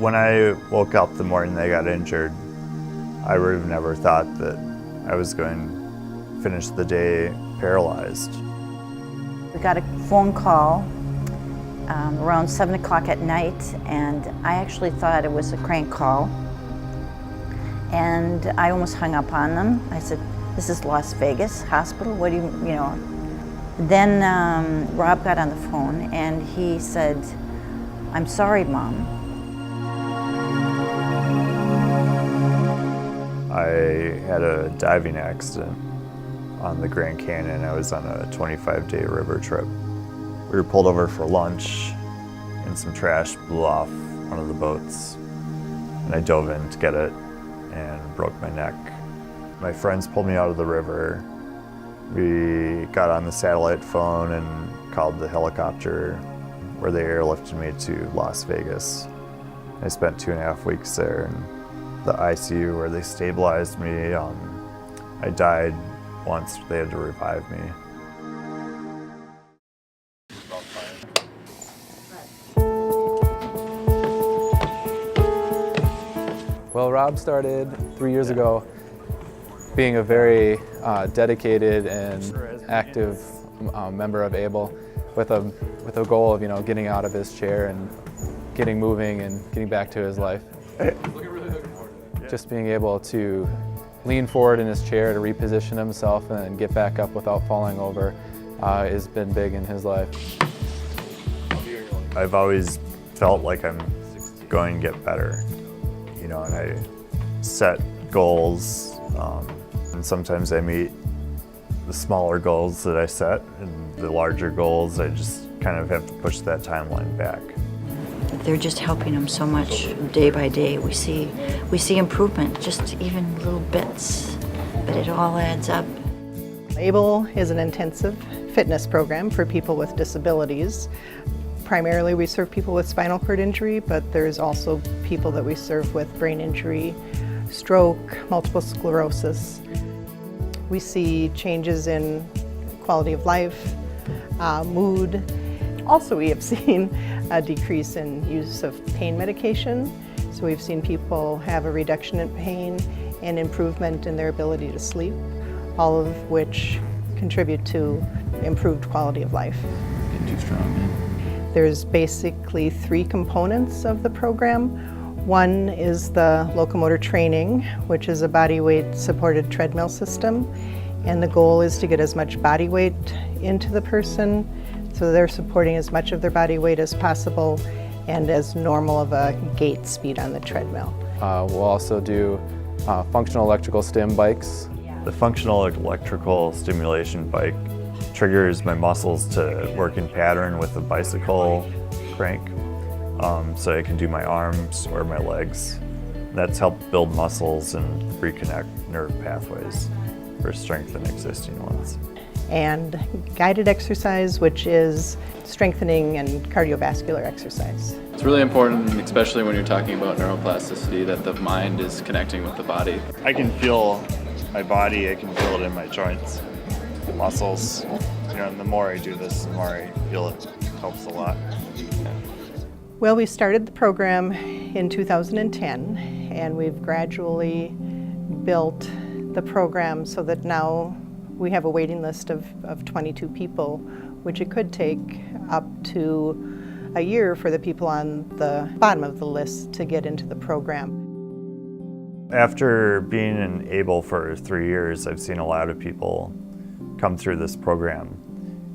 When I woke up the morning they got injured, I would have never thought that I was going to finish the day paralyzed. We got a phone call around 7 o'clock at night, and I actually thought it was a crank call. And I almost hung up on them. I said, "This is Las Vegas Hospital, what do you know?" Then Rob got on the phone and he said, "I'm sorry, Mom." I had a diving accident on the Grand Canyon. I was on a 25-day river trip. We were pulled over for lunch and some trash blew off one of the boats. And I dove in to get it and broke my neck. My friends pulled me out of the river. We got on the satellite phone and called the helicopter where they airlifted me to Las Vegas. I spent 2.5 weeks there in the ICU where they stabilized me. I died once, they had to revive me. Well, Rob started 3 years ago being a very dedicated and active member of ABLE with a goal of getting out of his chair and getting moving and getting back to his life. Just being able to lean forward in his chair to reposition himself and get back up without falling over has been big in his life. I've always felt like I'm going to get better, and I set goals, and sometimes I meet the smaller goals that I set, and the larger goals I just kind of have to push that timeline back. They're just helping them so much day by day. We see improvement, just even little bits, but it all adds up. ABLE is an intensive fitness program for people with disabilities. Primarily we serve people with spinal cord injury, but there's also people that we serve with brain injury, stroke, multiple sclerosis. We see changes in quality of life, mood. Also, we have seen a decrease in use of pain medication. So we've seen people have a reduction in pain and improvement in their ability to sleep, all of which contribute to improved quality of life. Getting too strong, man. There's basically 3 components of the program. One is the locomotor training, which is a body weight supported treadmill system. And the goal is to get as much body weight into the person so they're supporting as much of their body weight as possible and as normal of a gait speed on the treadmill. We'll also do functional electrical stim bikes. The functional electrical stimulation bike triggers my muscles to work in pattern with a bicycle crank, so I can do my arms or my legs. That's helped build muscles and reconnect nerve pathways or strengthen existing ones. And guided exercise, which is strengthening and cardiovascular exercise. It's really important, especially when you're talking about neuroplasticity, that the mind is connecting with the body. I can feel my body, I can feel it in my joints, muscles. And the more I do this, the more I feel it helps a lot. Well, we started the program in 2010, and we've gradually built the program so that now we have a waiting list of 22 people, which it could take up to a year for the people on the bottom of the list to get into the program. After being in ABLE for 3 years, I've seen a lot of people come through this program.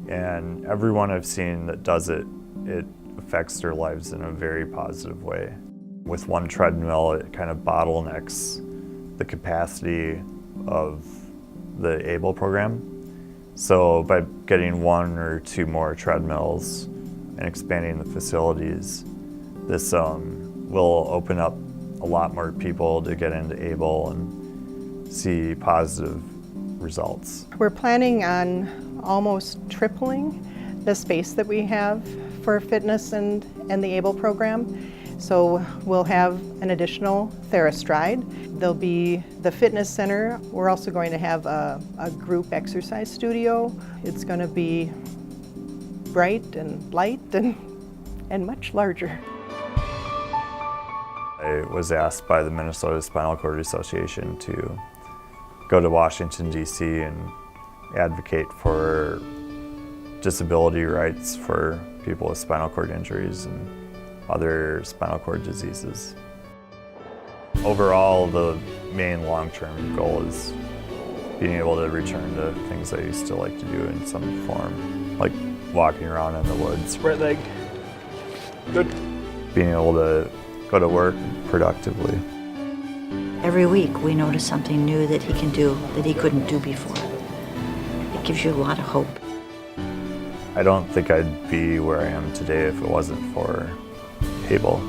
And everyone I've seen that does it, it affects their lives in a very positive way. With one treadmill, it kind of bottlenecks the capacity of the ABLE program. So by getting 1 or 2 more treadmills and expanding the facilities, this will open up a lot more people to get into ABLE and see positive results. We're planning on almost tripling the space that we have for fitness and the ABLE program. So we'll have an additional TheraStride. There'll be the fitness center. We're also going to have a group exercise studio. It's going to be bright and light and much larger. I was asked by the Minnesota Spinal Cord Association to go to Washington, D.C. and advocate for disability rights for people with spinal cord injuries and other spinal cord diseases. Overall, the main long-term goal is being able to return to things I used to like to do in some form, like walking around in the woods. Right leg. Good. Being able to go to work productively. Every week we notice something new that he can do that he couldn't do before. It gives you a lot of hope. I don't think I'd be where I am today if it wasn't for Able.